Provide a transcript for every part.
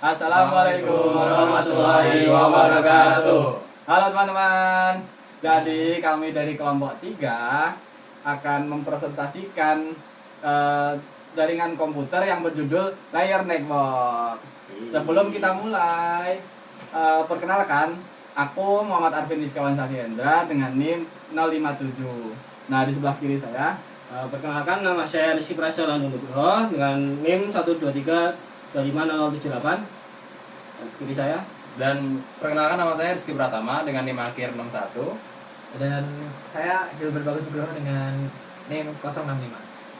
Assalamualaikum warahmatullahi wabarakatuh. Halo teman-teman. Jadi kami dari kelompok 3 akan mempresentasikan jaringan komputer yang berjudul Layer Network. Sebelum kita mulai, perkenalkan, aku Muhammad Arvin Rizkawan Sahyendra dengan NIM 057. Nah, di sebelah kiri saya, Perkenalkan, nama saya Rizky Prasetyo Nugroho dengan NIM 123-25078. Kiri saya. Dan perkenalkan, nama saya Rizky Pratama dengan NIM akhir 61. Dan saya Gilbert Bagus Nugroho dengan NIM 065.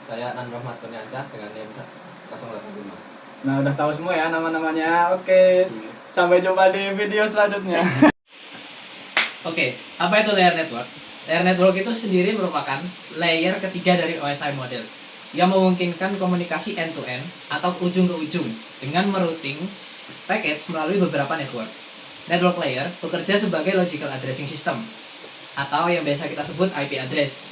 Saya Nan Rahmat Kurniansyah dengan NIM 085. nah udah tahu semua ya nama-namanya. Oke, sampai jumpa di video selanjutnya. Oke, apa itu layer network? Layer network itu sendiri merupakan layer ketiga dari OSI model yang memungkinkan komunikasi end-to-end atau ujung ke ujung dengan merouting package melalui beberapa network. Network layer bekerja sebagai logical addressing system atau yang biasa kita sebut IP address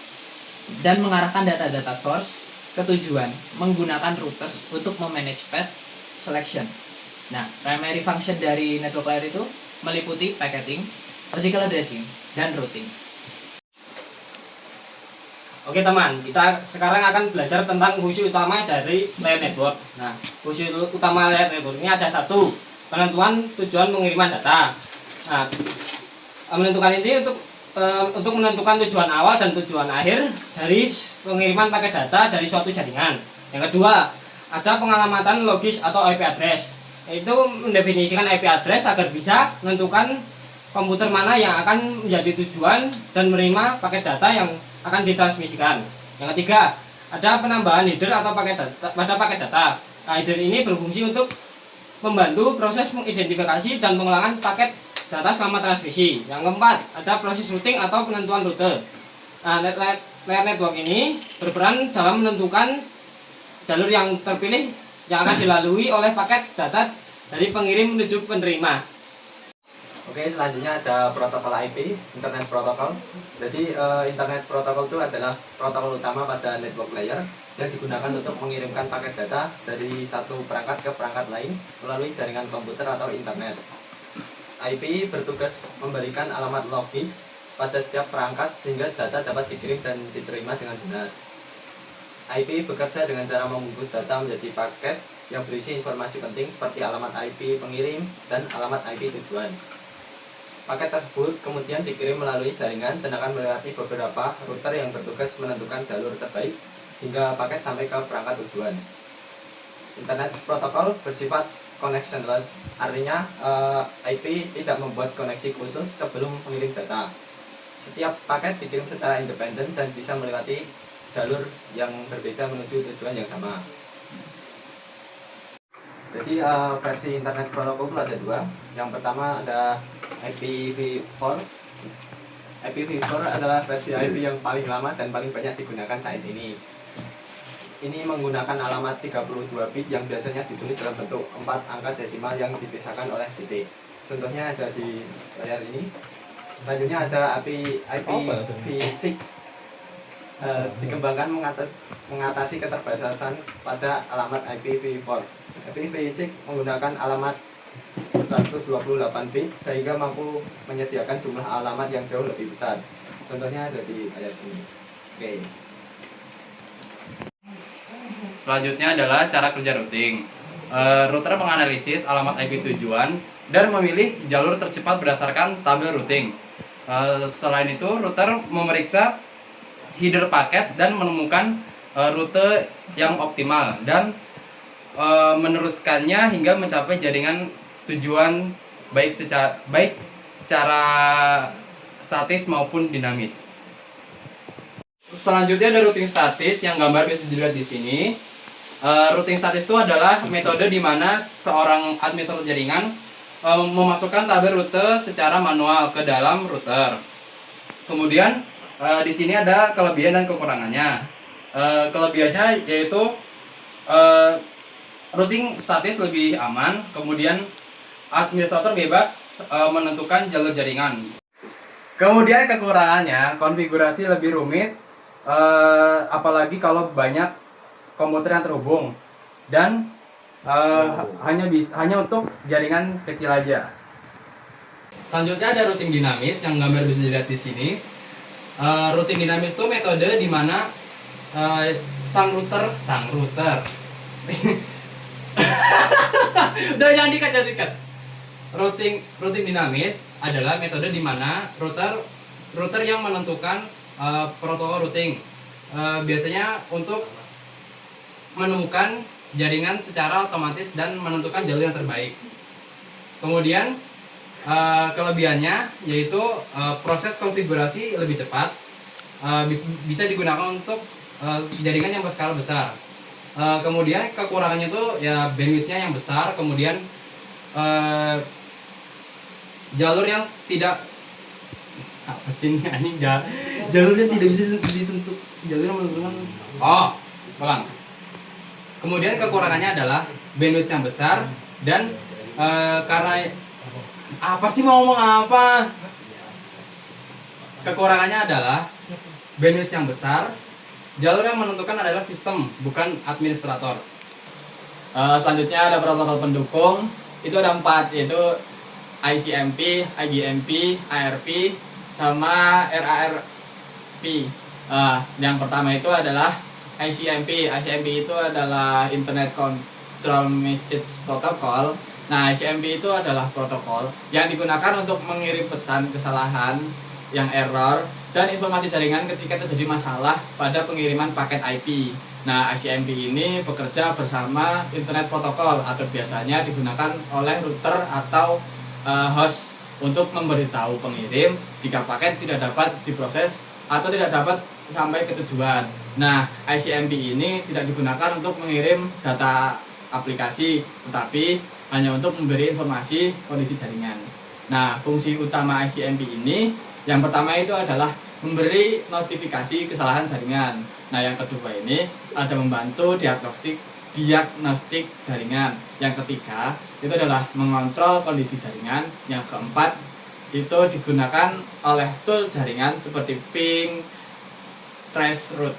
dan mengarahkan data-data source ke tujuan menggunakan routers untuk memanage path selection. Nah, primary function dari network layer itu meliputi packeting, logical addressing, dan routing. Oke teman, kita sekarang akan belajar tentang fungsi utama dari layer network. Nah, fungsi utama layer network ini ada satu, penentuan tujuan pengiriman data. Nah, menentukan ini untuk menentukan tujuan awal dan tujuan akhir dari pengiriman paket data dari suatu jaringan. Yang kedua, ada pengalamatan logis atau IP address. Itu mendefinisikan IP address agar bisa menentukan komputer mana yang akan menjadi tujuan dan menerima paket data yang akan ditransmisikan. Yang ketiga, ada penambahan header atau paket data pada paket data. Nah, header ini berfungsi untuk membantu proses mengidentifikasi dan pengulangan paket data selama transmisi. Yang keempat, ada proses routing atau penentuan rute. Nah, layer network ini berperan dalam menentukan jalur yang terpilih yang akan dilalui oleh paket data dari pengirim menuju penerima. Oke, selanjutnya ada protokol IP, Internet Protocol. Jadi Internet Protocol itu adalah protokol utama pada network layer yang digunakan untuk mengirimkan paket data dari satu perangkat ke perangkat lain melalui jaringan komputer atau internet. IP bertugas memberikan alamat logis pada setiap perangkat sehingga data dapat dikirim dan diterima dengan benar. IP bekerja dengan cara membungkus data menjadi paket yang berisi informasi penting seperti alamat IP pengirim dan alamat IP tujuan. Paket tersebut kemudian dikirim melalui jaringan dan akan melewati beberapa router yang bertugas menentukan jalur terbaik hingga paket sampai ke perangkat tujuan. Internet protokol bersifat connectionless, artinya IP tidak membuat koneksi khusus sebelum mengirim data. Setiap paket dikirim secara independen dan bisa melewati jalur yang berbeda menuju tujuan yang sama. Jadi versi internet protokol itu ada dua. Yang pertama ada IPv4. IPv4 adalah versi IP yang paling lama dan paling banyak digunakan saat ini. Ini menggunakan alamat 32 bit yang biasanya ditulis dalam bentuk 4 angka desimal yang dipisahkan oleh titik. Contohnya ada di layar ini. Selanjutnya ada IPv6. Dikembangkan mengatasi keterbatasan pada alamat IPv4. IPv6 menggunakan alamat 128 bit sehingga mampu menyediakan jumlah alamat yang jauh lebih besar. Contohnya ada di layar sini. Oke. Selanjutnya adalah cara kerja routing. Router menganalisis alamat IP tujuan dan memilih jalur tercepat berdasarkan tabel routing. Selain itu, router memeriksa header paket dan menemukan rute yang optimal dan meneruskannya hingga mencapai jaringan tujuan baik secara statis maupun dinamis. Selanjutnya ada routing statis yang gambar bisa dilihat di sini. Routing statis itu adalah metode di mana seorang administrator jaringan memasukkan tabel rute secara manual ke dalam router. Kemudian di sini ada kelebihan dan kekurangannya. Kelebihannya yaitu routing statis lebih aman, kemudian administrator bebas menentukan jalur jaringan. Kemudian kekurangannya, konfigurasi lebih rumit, apalagi kalau banyak komputer yang terhubung, dan hanya untuk jaringan kecil aja. Selanjutnya ada routing dinamis yang gambar bisa dilihat di sini. Routing dinamis itu metode di mana sang router udah jangan dikat. Routing dinamis adalah metode di mana router yang menentukan protokol routing. Biasanya untuk menemukan jaringan secara otomatis dan menentukan jalur yang terbaik. Kemudian kelebihannya yaitu proses konfigurasi lebih cepat, bisa digunakan untuk jaringan yang berskala besar. Kemudian kekurangannya itu ya bandwidth-nya yang besar, kemudian jalur yang tidak apa sih ini anjing, jalur yang tidak bisa ditentukan, jalur yang menentukan. Pelan. Kemudian kekurangannya adalah bandwidth yang besar dan karena apa sih mau ngomong apa? Kekurangannya adalah bandwidth yang besar. Jalur yang menentukan adalah sistem, bukan administrator. Selanjutnya ada protokol pendukung. Itu ada 4, yaitu ICMP, IGMP, ARP, sama RARP. Yang pertama itu adalah ICMP. ICMP itu adalah Internet Control Message Protocol. Nah, ICMP itu adalah protokol yang digunakan untuk mengirim pesan kesalahan yang error dan informasi jaringan ketika terjadi masalah pada pengiriman paket IP. Nah, ICMP ini bekerja bersama Internet Protocol atau biasanya digunakan oleh router atau host untuk memberitahu pengirim jika paket tidak dapat diproses atau tidak dapat sampai ke tujuan. Nah, ICMP ini tidak digunakan untuk mengirim data aplikasi, tetapi hanya untuk memberi informasi kondisi jaringan. Nah, fungsi utama ICMP ini yang pertama itu adalah memberi notifikasi kesalahan jaringan. Nah, yang kedua ini ada membantu diagnostik jaringan. Yang ketiga itu adalah mengontrol kondisi jaringan. Yang keempat itu digunakan oleh tool jaringan seperti ping, traceroute.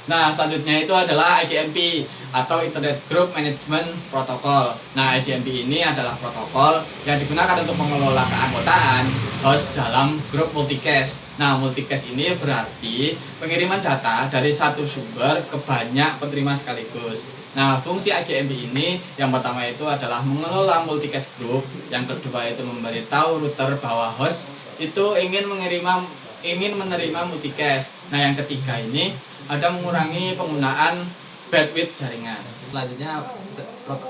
Nah, selanjutnya itu adalah IGMP atau Internet Group Management Protocol. Nah, IGMP ini adalah protokol yang digunakan untuk mengelola keanggotaan host dalam grup multicast. Nah, multicast ini berarti pengiriman data dari satu sumber ke banyak penerima sekaligus. Nah, fungsi IGMP ini yang pertama itu adalah mengelola multicast group, yang kedua itu memberitahu router bahwa host itu ingin menerima multicast. Nah, yang ketiga ini ada mengurangi penggunaan bandwidth jaringan. Selanjutnya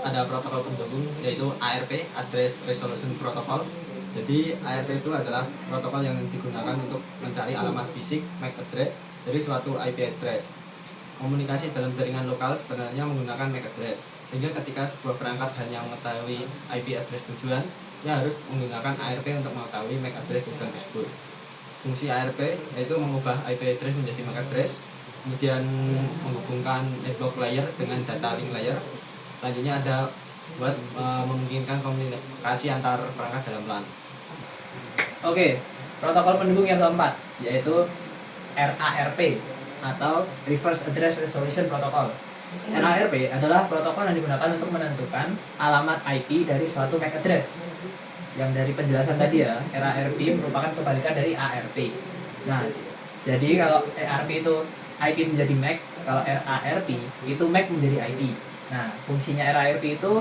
ada protokol pendukung yaitu ARP, Address Resolution Protocol. Jadi ARP itu adalah protokol yang digunakan untuk mencari alamat fisik MAC address dari suatu IP address. Komunikasi dalam jaringan lokal sebenarnya menggunakan MAC address, sehingga ketika sebuah perangkat hanya mengetahui IP address tujuan, dia harus menggunakan ARP untuk mengetahui MAC address tujuan tersebut. Fungsi ARP yaitu mengubah IP address menjadi MAC address, kemudian menghubungkan network layer dengan data link layer. Selanjutnya ada buat memungkinkan komunikasi antar perangkat dalam LAN. Oke, protokol pendukung yang keempat yaitu RARP atau Reverse Address Resolution Protocol. RARP adalah protokol yang digunakan untuk menentukan alamat IP dari suatu MAC address. Yang dari penjelasan tadi ya, RARP merupakan kebalikan dari ARP. Nah, jadi kalau ARP itu IP menjadi MAC, kalau RARP itu MAC menjadi IP. Nah, fungsinya RARP itu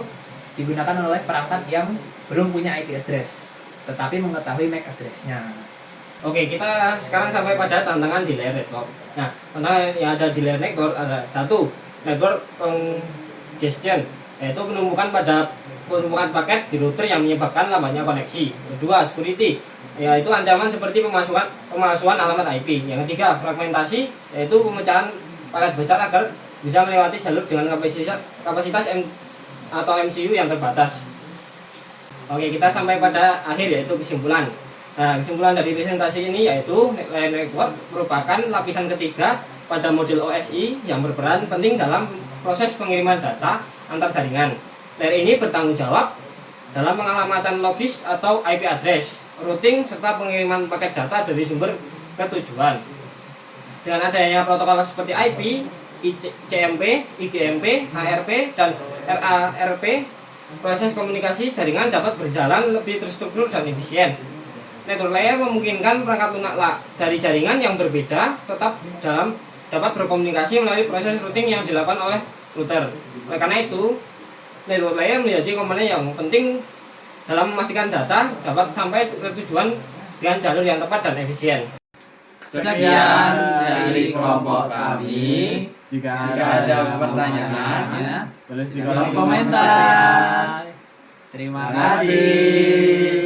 digunakan oleh perangkat yang belum punya IP address, tetapi mengetahui MAC address-nya. Oke, kita sekarang sampai pada tantangan di layer network. Nah, tantangan yang ada di layer network ada 1, network congestion, yaitu penumpukan paket di router yang menyebabkan lambatnya koneksi. Kedua, security, yaitu ancaman seperti pemalsuan alamat IP. Yang ketiga, fragmentasi, yaitu pemecahan paket besar agar bisa melewati jalur dengan kapasitas atau MCU yang terbatas. Oke, kita sampai pada akhir yaitu kesimpulan. Nah, kesimpulan dari presentasi ini yaitu layer network merupakan lapisan ketiga pada model OSI yang berperan penting dalam proses pengiriman data antar jaringan. Layer ini bertanggung jawab dalam pengalamatan logis atau IP address, routing, serta pengiriman paket data dari sumber ke tujuan. Dengan adanya protokol seperti IP, ICMP, IGMP, ARP, dan RARP, proses komunikasi jaringan dapat berjalan lebih terstruktur dan efisien. Network layer memungkinkan perangkat lunak dari jaringan yang berbeda tetap dapat berkomunikasi melalui proses routing yang dilakukan oleh router. Oleh karena itu, network layer menjadi komponen yang penting dalam memastikan data dapat sampai ke tujuan dengan jalur yang tepat dan efisien. Sekian dari kelompok kami. Jika ada pertanyaan, tulis di Kolom kolom komentar. komentar. Terima kasih.